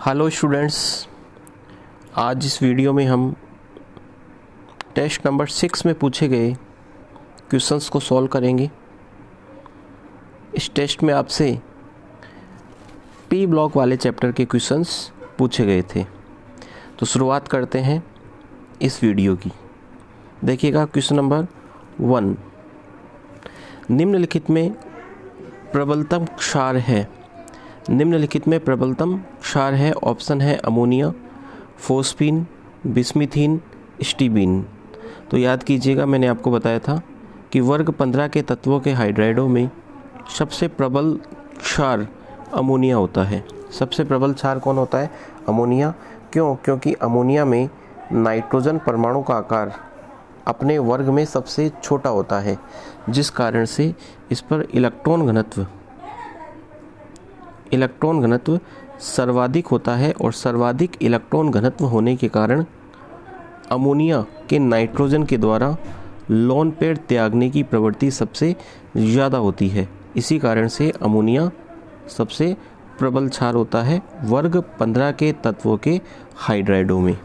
Hello students, आज इस video में हम टेस्ट नंबर 6 में पूछे गए क्वेश्चंस को सॉल्व करेंगे। इस टेस्ट में आपसे पी ब्लॉक वाले चैप्टर के क्वेश्चंस पूछे गए थे। तो शुरुआत करते हैं इस वीडियो की। देखिएगा क्वेश्चन नंबर 1, निम्नलिखित में प्रबलतम क्षार है। निम्नलिखित में प्रबलतम क्षार है। ऑप्शन है अमोनिया, फोस्फीन, बिस्मिथीन, स्टीबीन। तो याद कीजिएगा, मैंने आपको बताया था कि वर्ग 15 के तत्वों के हाइड्राइडों में सबसे प्रबल क्षार अमोनिया होता है। सबसे प्रबल क्षार कौन होता है? अमोनिया। क्यों? क्योंकि अमोनिया में नाइट्रोजन परमाणु का आकार अपने वर्ग में सबसे छोटा होता है, जिस कारण से इस पर इलेक्ट्रॉन घनत्व सर्वाधिक होता है। और सर्वाधिक इलेक्ट्रॉन घनत्व होने के कारण अमोनिया के नाइट्रोजन के द्वारा लोन पेयर त्यागने की प्रवृत्ति सबसे ज़्यादा होती है। इसी कारण से अमोनिया सबसे प्रबल क्षार होता है वर्ग 15 के तत्वों के हाइड्राइडों में।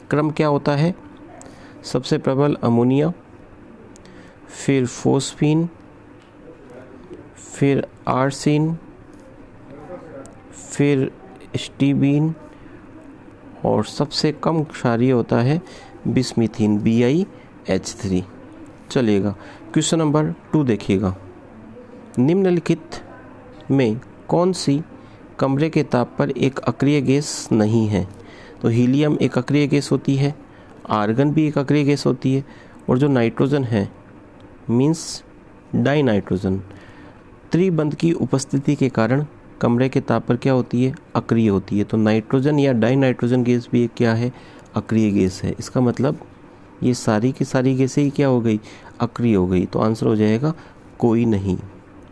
क्रम क्या होता है? सबसे प्रबल अमोनिया, फिर फोस्फीन, फिर आर्सिन, फिर स्टीबीन और सबसे कम क्षारीय होता है बिस्मिथीन, BiH3। चलिएगा क्वेश्चन नंबर 2 देखिएगा। निम्नलिखित में कौन सी कमरे के ताप पर एक अक्रिय गैस नहीं है? तो हीलियम एक अक्रिय गैस होती है, आर्गन भी एक अक्रिय गैस होती है, और जो नाइट्रोजन है मीन्स डाई नाइट्रोजन, त्रिबंध की उपस्थिति के कारण कमरे के ताप पर क्या होती है? अक्रिय होती है। तो नाइट्रोजन या डाई नाइट्रोजन गैस भी एक क्या है? अक्रिय गैस है। इसका मतलब ये सारी की सारी गैसें ही क्या हो गई? अक्रिय हो गई। तो आंसर हो जाएगा कोई नहीं,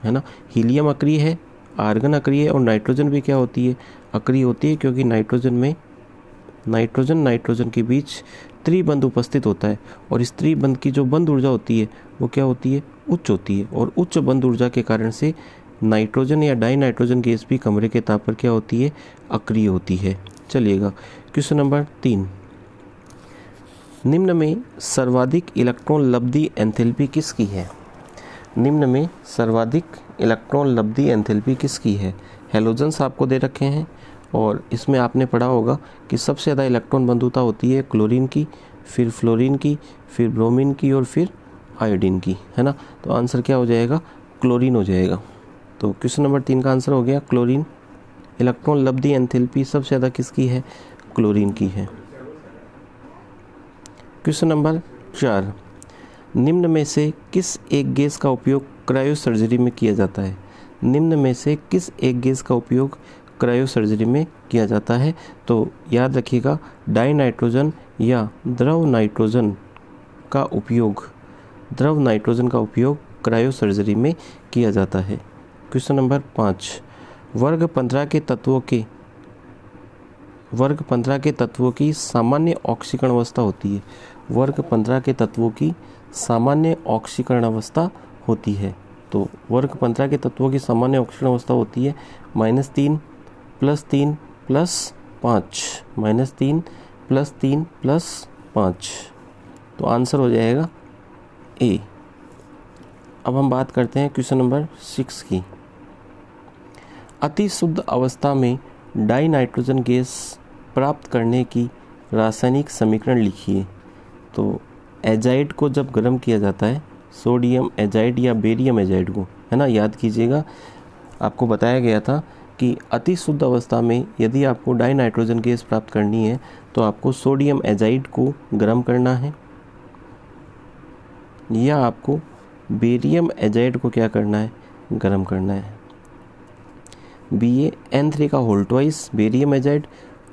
है ना। हीलियम अक्रिय है, आर्गन अक्रिय है, और नाइट्रोजन भी क्या होती है? अक्रिय होती है, क्योंकि नाइट्रोजन में नाइट्रोजन के बीच त्रिबंध उपस्थित होता है, और इस त्रिबंध की जो बंध ऊर्जा होती है वो क्या होती है? उच्च होती है। और उच्च बंध ऊर्जा के कारण से नाइट्रोजन या डाई नाइट्रोजन गैस भी कमरे के ताप पर क्या होती है? अक्रिय होती है। चलिएगा क्वेश्चन नंबर 3, निम्न में सर्वाधिक इलेक्ट्रॉन लब्धि एंथैल्पी किसकी है? निम्न में सर्वाधिक इलेक्ट्रॉन लब्धि एंथैल्पी किसकी है? हैलोजन्स आपको दे रखे हैं, और इसमें आपने पढ़ा होगा कि सबसे ज़्यादा इलेक्ट्रॉन बंधुता होती है क्लोरीन की, फिर फ्लोरीन की, फिर ब्रोमीन की, और फिर आयोडीन की, है ना। तो आंसर क्या हो जाएगा? क्लोरीन हो जाएगा। तो क्वेश्चन नंबर 3 का आंसर हो गया क्लोरीन। इलेक्ट्रॉन लब्धि एंथैल्पी सबसे ज़्यादा किसकी है? क्लोरीन की है। क्वेश्चन नंबर 4, निम्न में से किस एक गैस का उपयोग क्रायोसर्जरी में किया जाता है? निम्न में से किस एक गैस का उपयोग क्रायोसर्जरी में किया जाता है? तो याद रखिएगा, डाई नाइट्रोजन या द्रव नाइट्रोजन का उपयोग क्रायोसर्जरी में किया जाता है। क्वेश्चन नंबर 5, वर्ग 15 के तत्वों की सामान्य ऑक्सीकरण अवस्था होती है। वर्ग 15 के तत्वों की सामान्य ऑक्सीकरण अवस्था होती है। तो वर्ग 15 के तत्वों की सामान्य ऑक्सीकरण अवस्था होती है -3 + 3 + 5, -3 + 3 + 5। तो आंसर हो जाएगा ए। अब हम बात करते हैं क्वेश्चन नंबर 6 की। अति शुद्ध अवस्था में डाई नाइट्रोजन गैस प्राप्त करने की रासायनिक समीकरण लिखिए। तो एजाइड को जब गर्म किया जाता है, सोडियम एजाइड या बेरियम एजाइड को, है ना, याद कीजिएगा, आपको बताया गया था कि अति शुद्ध अवस्था में यदि आपको डाई नाइट्रोजन गैस प्राप्त करनी है तो आपको सोडियम एजाइड को गर्म करना है, या आपको बेरियम एजाइड को क्या करना है? गर्म करना है। BaN3 का होल ट्वाइस बेरियम एजाइड,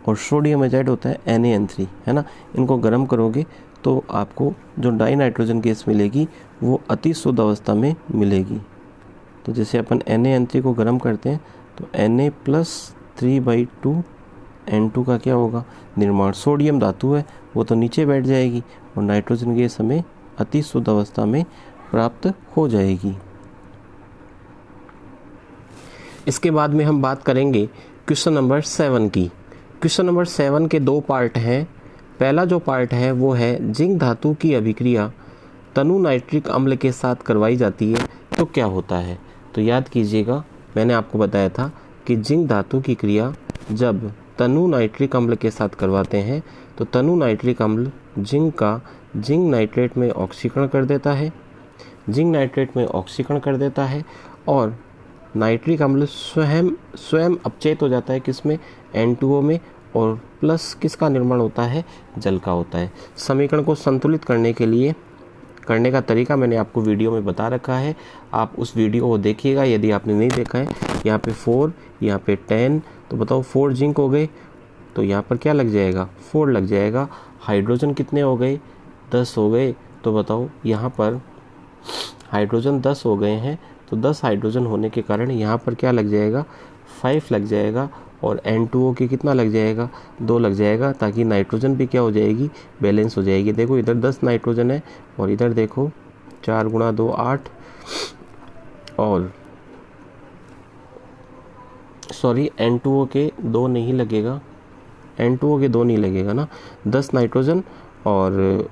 और सोडियम एजाइड होता है NaN3, है ना। इनको गर्म करोगे तो आपको जो डाई नाइट्रोजन गैस मिलेगी वो अति शुद्ध अवस्था में मिलेगी। तो जैसे अपन NaN3 को गर्म करते हैं तो Na + 3/2 N2 का क्या होगा? निर्माण। सोडियम धातु है, वो तो नीचे बैठ जाएगी, और नाइट्रोजन गैस हमें अति शुद्ध अवस्था में प्राप्त हो जाएगी। इसके बाद में हम बात करेंगे क्वेश्चन नंबर 7 की। क्वेश्चन नंबर 7 के दो पार्ट हैं। पहला जो पार्ट है वो है जिंक धातु की अभिक्रिया तनु नाइट्रिक अम्ल के साथ करवाई जाती है तो क्या होता है। तो याद कीजिएगा, मैंने आपको बताया था कि जिंक धातु की क्रिया जब तनु नाइट्रिक अम्ल के साथ करवाते हैं तो तनु नाइट्रिक अम्ल जिंक का जिंक नाइट्रेट में ऑक्सीकरण कर देता है, जिंक नाइट्रेट में ऑक्सीकरण कर देता है और नाइट्रिक अम्ल स्वयं अपचेत हो जाता है किसमें, N2O में, और प्लस किसका निर्माण होता है, जल का होता है। समीकरण को संतुलित करने के लिए करने का तरीका मैंने आपको वीडियो में बता रखा है, आप उस वीडियो को देखिएगा यदि आपने नहीं देखा है। यहाँ पे 4, यहाँ पे 10, तो बताओ 4 जिंक हो गए तो यहाँ पर क्या लग जाएगा, 4 लग जाएगा। हाइड्रोजन कितने हो गए, 10 हो गए, तो बताओ यहाँ पर हाइड्रोजन 10 हो गए हैं तो 10 हाइड्रोजन होने के कारण यहाँ पर क्या लग जाएगा, 5 लग जाएगा और N2O के कितना लग जाएगा, 2 लग जाएगा, ताकि नाइट्रोजन भी क्या हो जाएगी, बैलेंस हो जाएगी। देखो इधर 10 नाइट्रोजन है और इधर देखो 4 × 2 8, और सॉरी N2O के 2 नहीं लगेगा, N2O के 2 नहीं लगेगा ना, 10 नाइट्रोजन और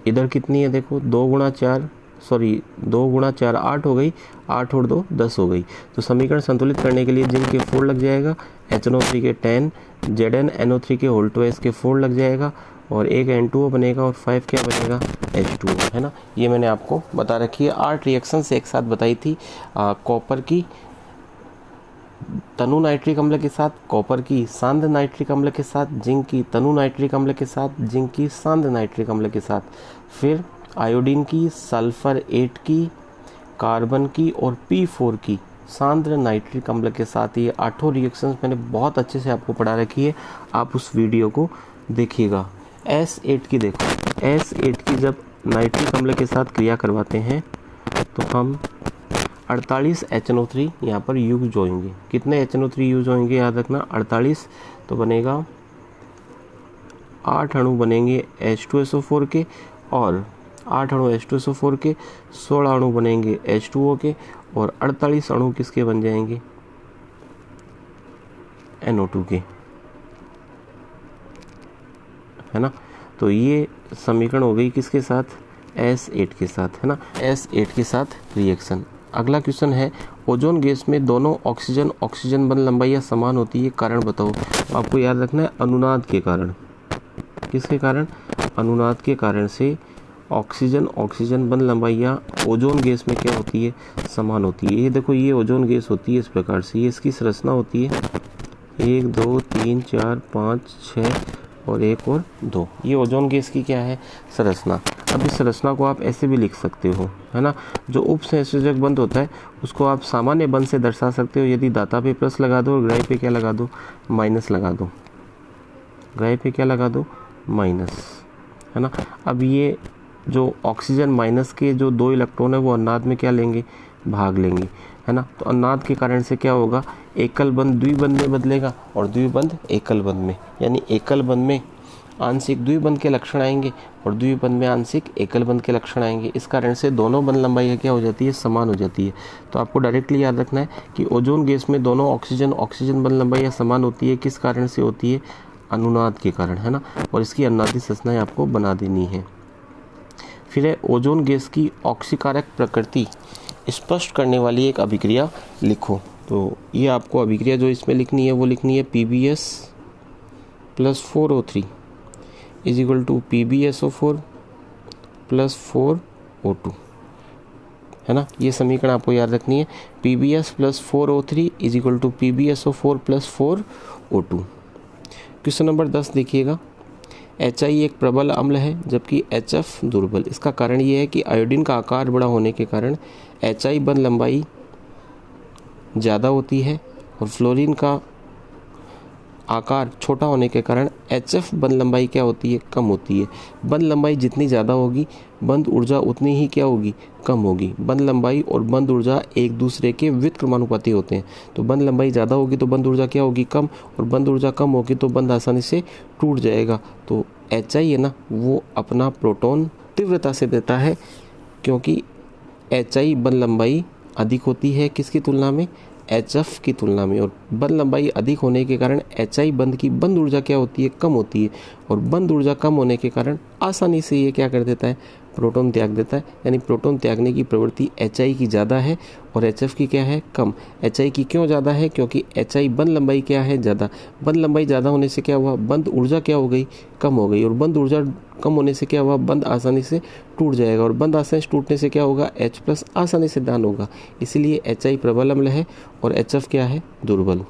इधर कितनी है देखो 2 × 4 8 हो गई, 8 और 2 10 हो गई। तो समीकरण संतुलित करने के लिए जिंक के 4 लग जाएगा, HNO3 के 10, ZnNO3 के होल 2s के 4 लग जाएगा और एक N2O बनेगा और 5 क्या बनेगा, H2O, है ना। ये मैंने आपको बता रखी है। 8 रिएक्शंस एक साथ बताई थी, कॉपर की तनु नाइट्रिक अम्ल के साथ, कॉपर की सांद्र नाइट्रिक अम्ल के साथ, जिंक की तनु नाइट्रिक अम्ल के साथ, जिंक की सांद्र नाइट्रिक अम्ल के साथ, फिर आयोडीन की, सल्फर 8 की, कार्बन की और P4 की सांद्र नाइट्रिक अम्ल के साथ। ये 8 रिएक्शंस मैंने बहुत अच्छे से आपको पढ़ा रखी है, आप उस वीडियो को देखिएगा। S8 की देखो, S8 की जब नाइट्रिक अम्ल के साथ क्रिया करवाते हैं तो हम 48 HNO3 यहाँ पर यूज होंगे। कितने HNO3 यूज होंगे याद रखना, 48, तो बनेगा 8 अणु बनेंगे H2SO4 के और 8 अणु H2SO4 के, 16 अणु बनेंगे H2O के और 48 अणु किसके बन जाएंगे, NO2 के, है ना। तो ये समीकरण हो गई किसके साथ, S8 के साथ, है ना, S8 के साथ रिएक्शन। अगला क्वेश्चन है ओजोन गैस में दोनों ऑक्सीजन ऑक्सीजन बंध लंबाइयाँ समान होती है, कारण बताओ। तो आपको याद रखना है अनुनाद के कारण, किसके कारण, अनुनाद के कारण से ऑक्सीजन ऑक्सीजन बंध लंबाइयाँ ओजोन गैस में क्या होती है, समान होती है। ये देखो ये ओजोन गैस होती है इस प्रकार से, ये इसकी संरचना होती है 1 2 3 4 5 6 और 1 और 2, ये ओजोन गैस की क्या है, संरचना। अब इस संरचना को आप ऐसे भी लिख सकते हो, है ना। जो उपसंयोजक बंध होता है उसको आप सामान्य बंध से दर्शा सकते हो। यदि दाता पे प्लस लगा दो और ग्राही पे क्या लगा दो, माइनस लगा दो, ग्राही पे क्या लगा दो, माइनस, है ना। अब ये जो ऑक्सीजन माइनस के जो 2 इलेक्ट्रॉन है वो अनुनाद में क्या लेंगे, भाग लेंगे, है ना। तो अनुनाद के कारण से क्या होगा, एकल बंध द्विबंध में बदलेगा और द्विबंध एकल बंध में, यानी एकल बंध में आंशिक द्विबंध के लक्षण आएंगे और द्विबंध में आंशिक एकल बंध के लक्षण आएंगे। इस कारण से दोनों बंध लंबाई क्या हो जाती है, समान हो जाती है। तो आपको डायरेक्टली याद रखना है कि ओजोन गैस में दोनों ऑक्सीजन ऑक्सीजन बंध लंबाई समान होती है, किस कारण से होती है, अनुनाद के कारण, है ना। और इसकी अनुनादी संरचनाएं आपको बना देनी है। फिर है ओजोन गैस की ऑक्सीकारक प्रकृति स्पष्ट करने वाली एक अभिक्रिया लिखो। तो ये आपको अभिक्रिया जो इसमें लिखनी है वो लिखनी है PbS + 4O3 = PbSO4 + 4O2, है ना। ये समीकरण आपको याद रखनी है, PbS + 4O3 = PbSO4 + 4O2। Question number 10 देखिएगा। HI एक प्रबल अम्ल है जबकि HF दुर्बल। इसका कारण ये है कि आयोडीन का आकार बड़ा होने के कारण HI बंध लंबाई ज़्यादा होती है और फ्लोरीन का आकार छोटा होने के कारण HF बंध लंबाई क्या होती है, कम होती है। बंध लंबाई जितनी ज़्यादा होगी बंध ऊर्जा उतनी ही क्या होगी, कम होगी। बंध लंबाई और बंध ऊर्जा एक दूसरे के व्युत्क्रमानुपाती होते हैं। तो बंध लंबाई ज़्यादा होगी तो बंध ऊर्जा क्या होगी, कम, और बंध ऊर्जा कम होगी तो बंध आसानी से टूट जाएगा। तो HI है ना, वो अपना प्रोटॉन तीव्रता से देता है, क्योंकि HI बंध लंबाई अधिक होती है किसकी तुलना में, HF की तुलना में, और बंद लंबाई अधिक होने के कारण HI बंद की बंद ऊर्जा क्या होती है, कम होती है, और बंद ऊर्जा कम होने के कारण आसानी से ये क्या कर देता है, प्रोटॉन त्याग देता है। यानी प्रोटॉन त्यागने की प्रवृत्ति HI की ज़्यादा है और HF की क्या है, कम। HI की क्यों ज़्यादा है, क्योंकि HI बंद लंबाई क्या है, ज़्यादा। बंद लंबाई ज़्यादा होने से क्या हुआ, बंद ऊर्जा क्या हो गई, कम हो गई, और बंद ऊर्जा कम होने से क्या हुआ, बंद आसानी से टूट जाएगा, और बंद आसानी से टूटने से क्या होगा, H+ आसानी से दान होगा। इसीलिए HI प्रबल अम्ल है और HF क्या है, दुर्बल।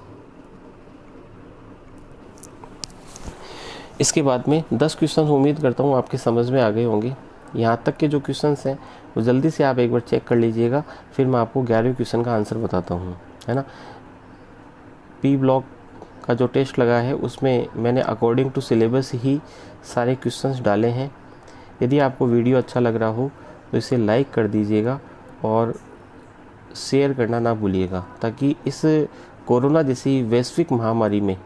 इसके बाद में 10 क्वेश्चन उम्मीद करता हूँ आपके समझ में आ गए होंगे। यहाँ तक के जो क्वेश्चंस हैं वो जल्दी से आप एक बार चेक कर लीजिएगा, फिर मैं आपको 11वें क्वेश्चन का आंसर बताता हूँ, है ना। P ब्लॉक का जो टेस्ट लगा है उसमें मैंने अकॉर्डिंग टू सिलेबस ही सारे क्वेश्चंस डाले हैं। यदि आपको वीडियो अच्छा लग रहा हो तो इसे लाइक कर दीजिएगा और शेयर करना ना भूलिएगा, ताकि इस कोरोना जैसी वैश्विक महामारी में,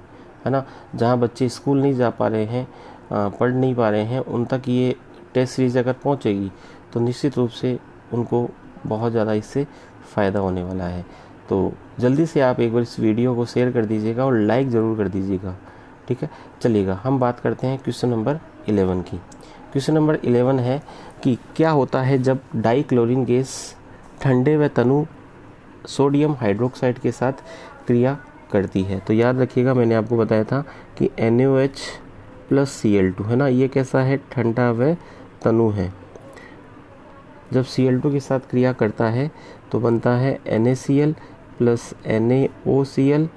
है ना, जहाँ बच्चे स्कूल नहीं जा पा रहे हैं, पढ़ नहीं पा रहे हैं, उन तक ये टेस्ट सीरीज अगर पहुँचेगी तो निश्चित रूप से उनको बहुत ज़्यादा इससे फ़ायदा होने वाला है। तो जल्दी से आप एक बार इस वीडियो को शेयर कर दीजिएगा और लाइक ज़रूर कर दीजिएगा, ठीक है। चलिएगा हम बात करते हैं क्वेश्चन नंबर 11 की। क्वेश्चन नंबर 11 है कि क्या होता है जब डाइक्लोरीन गैस ठंडे व तनु सोडियम हाइड्रोक्साइड के साथ क्रिया करती है। तो याद रखिएगा, मैंने आपको बताया था कि NaOH + Cl2, है ना, ये कैसा है, ठंडा व तनु है। जब Cl2 के साथ क्रिया करता है तो बनता है NaCl + NaOCl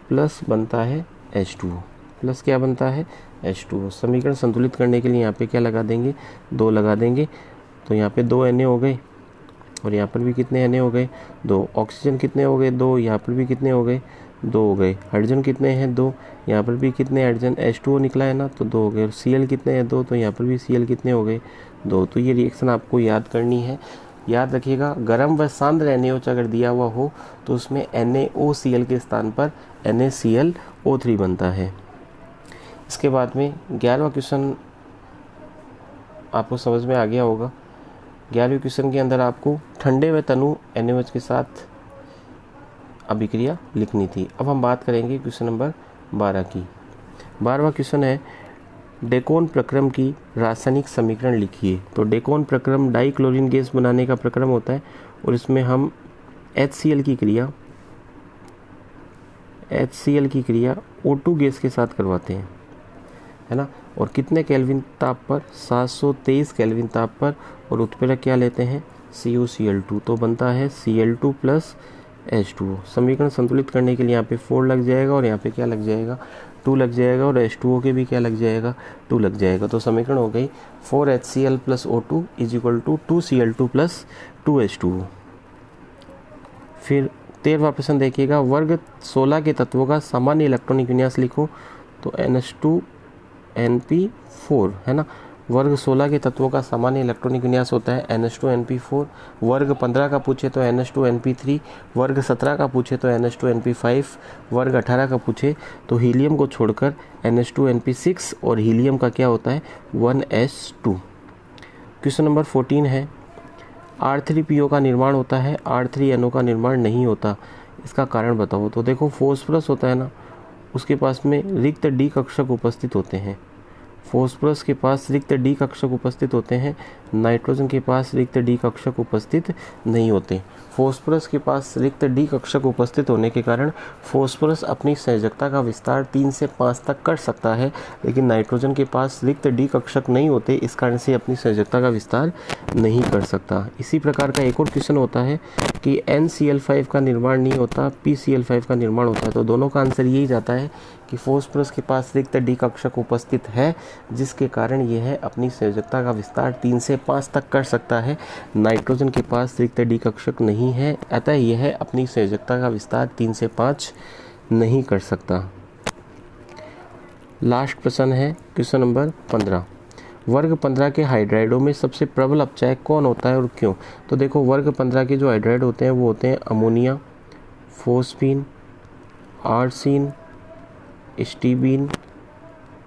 प्लस बनता है H2O, प्लस क्या बनता है, H2O। समीकरण संतुलित करने के लिए यहाँ पे क्या लगा देंगे, 2 लगा देंगे। तो यहाँ पे 2 Na हो गए और यहाँ पर भी कितने Na हो गए, 2। ऑक्सीजन कितने हो गए, 2। यहाँ पर भी कितने हो गए, 2 हो गए। हाइड्रोजन कितने हैं, 2। यहाँ पर भी कितने हाइड्रोजन, H2O निकला है ना, तो 2 हो गए। और Cl कितने हैं, 2। तो यहाँ पर भी Cl कितने हो गए, 2। तो ये रिएक्शन आपको याद करनी है। याद रखिएगा, गर्म व सांद्र NaOH अगर दिया हुआ हो तो उसमें NaOCl के स्थान पर NaClO3 बनता है। इसके बाद में 11वां क्वेश्चन आपको समझ में आ गया होगा। 11वें क्वेश्चन के अंदर आपको ठंडे व तनु NaOH के साथ अभिक्रिया लिखनी थी। अब हम बात करेंगे क्वेश्चन नंबर 12 की। 12वां क्वेश्चन है, डेकोन प्रक्रम की रासायनिक समीकरण लिखिए। तो डेकोन प्रक्रम डाइक्लोरीन गैस बनाने का प्रक्रम होता है और इसमें हम HCl की क्रिया O2 गैस के साथ करवाते हैं, है ना। और कितने केल्विन ताप पर, 723 केल्विन ताप पर, और उत्प्रेरक क्या लेते हैं, CuCl2। तो बनता है Cl2 + H2O। समीकरण संतुलित करने के लिए यहाँ पे 4 लग जाएगा और यहाँ पे क्या लग जाएगा, 2 लग जाएगा, और H2O के भी क्या लग जाएगा, 2 लग जाएगा। तो समीकरण हो गई 4HCl + O2 = 2Cl2 + 2H2O। फिर 13वां प्रश्न देखिएगा, वर्ग 16 के तत्वों का सामान्य इलेक्ट्रॉनिक विन्यास लिखो। तो NH2NP4, है ना। वर्ग 16 के तत्वों का सामान्य इलेक्ट्रॉनिक विन्यास होता है NH2NP4। वर्ग 15 का पूछे तो NH2NP3। वर्ग 17 का पूछे तो NH2NP5। वर्ग 18 का पूछे तो हीलियम को छोड़कर NH2NP6 और हीलियम का क्या होता है, 1s2। क्वेश्चन नंबर 14 है, R3PO का निर्माण होता है, R3NO का निर्माण नहीं होता, इसका कारण बताओ। तो देखो, फॉस्फोरस होता है ना, उसके पास में रिक्त D कक्षक उपस्थित होते हैं। फॉस्फोरस के पास रिक्त D कक्षक उपस्थित होते हैं, नाइट्रोजन के पास रिक्त D कक्षक उपस्थित नहीं होते। फॉस्फोरस के पास रिक्त D कक्षक उपस्थित होने के कारण फॉस्फोरस अपनी संयोजकता का विस्तार 3 से 5 तक कर सकता है, लेकिन नाइट्रोजन के पास रिक्त D कक्षक नहीं होते, इस कारण से अपनी संयोजकता का विस्तार नहीं कर सकता। इसी प्रकार का एक और क्वेश्चन होता है कि NCl5 का निर्माण नहीं होता, PCl5 का निर्माण होता है। तो दोनों का आंसर यही जाता है कि फॉस्फोरस के पास रिक्त D कक्षक उपस्थित है, जिसके कारण यह अपनी संयोजकता का विस्तार 3 से 5 तक कर सकता है। नाइट्रोजन के पास रिक्त D कक्षक नहीं है, अतः यह अपनी संयोजकता का विस्तार 3 से 5 नहीं कर सकता। लास्ट प्रश्न है क्वेश्चन नंबर 15। वर्ग 15 के हाइड्राइडों में सबसे प्रबल अपचायक कौन होता है और क्यों। तो देखो, वर्ग 15 के जो हाइड्राइड होते हैं वो होते हैं अमोनिया, फोस्फीन, आर्सीन, स्टीबीन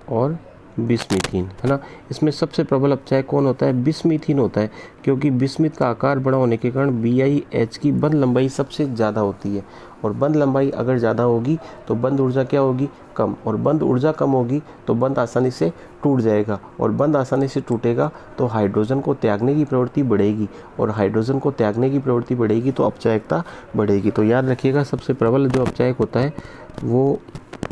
और बिस्मीथीन, है ना। इसमें सबसे प्रबल अपचायक कौन होता है? बिस्मीथीन होता है, क्योंकि बिस्मिथ का आकार बड़ा होने के कारण BiH की बंध लंबाई सबसे ज़्यादा होती है, और बंध लंबाई अगर ज़्यादा होगी तो बंध ऊर्जा क्या होगी? कम, और बंध ऊर्जा कम होगी तो बंध आसानी से टूट जाएगा, और बंध आसानी से टूटेगा तो हाइड्रोजन को त्यागने की प्रवृत्ति बढ़ेगी, और हाइड्रोजन को त्यागने की प्रवृत्ति बढ़ेगी तो अपचायकता बढ़ेगी। तो याद रखिएगा, सबसे प्रबल जो अपचायक होता है वो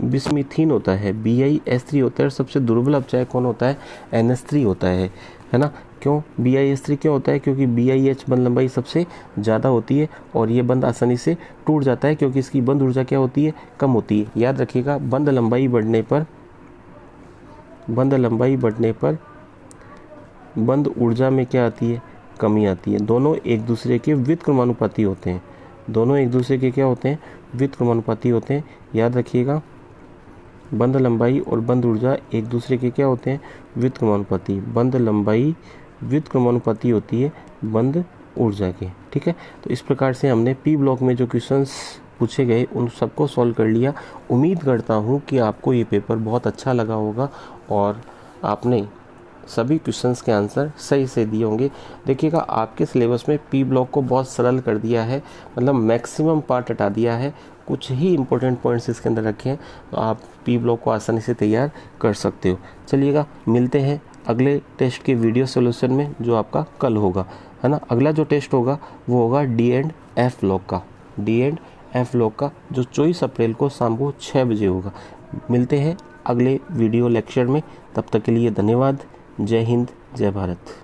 बिस्मीथीन होता है, BiH3 होता है, और सबसे दुर्बल अपचायक कौन होता है? NH3 होता है ना। क्यों BiH3 क्यों होता है? क्योंकि BiH बंध लंबाई सबसे ज़्यादा होती है, और ये बंध आसानी से टूट जाता है क्योंकि इसकी बंध ऊर्जा क्या होती है? कम होती है। याद रखिएगा, बंध लंबाई बढ़ने पर बंध ऊर्जा में क्या आती है? कमी आती है। दोनों एक दूसरे के व्युत्क्रमानुपाती होते हैं, दोनों एक दूसरे के क्या होते हैं? व्युत्क्रमानुपाती होते हैं। याद रखिएगा, बंध लंबाई और बंध ऊर्जा एक दूसरे के क्या होते हैं? व्युत्क्रमानुपाती। बंध लंबाई व्युत्क्रमानुपाती होती है बंध ऊर्जा के, ठीक है। तो इस प्रकार से हमने पी ब्लॉक में जो क्वेश्चंस पूछे गए उन सबको सॉल्व कर लिया। उम्मीद करता हूँ कि आपको ये पेपर बहुत अच्छा लगा होगा और आपने सभी क्वेश्चंस के आंसर सही से दिए होंगे। देखिएगा, आपके सिलेबस में पी ब्लॉक को बहुत सरल कर दिया है, मतलब मैक्सिमम पार्ट हटा दिया है, कुछ ही इंपॉर्टेंट पॉइंट्स इसके अंदर रखे हैं, तो आप पी ब्लॉक को आसानी से तैयार कर सकते हो। चलिएगा, मिलते हैं अगले टेस्ट के वीडियो सोल्यूशन में, जो आपका कल होगा, है ना। अगला जो टेस्ट होगा वो होगा D&F ब्लॉक का, D&F ब्लॉक का, जो 24 अप्रैल को शाम को 6 बजे होगा। मिलते हैं अगले वीडियो लेक्चर में, तब तक के लिए धन्यवाद। जय हिंद, जय भारत।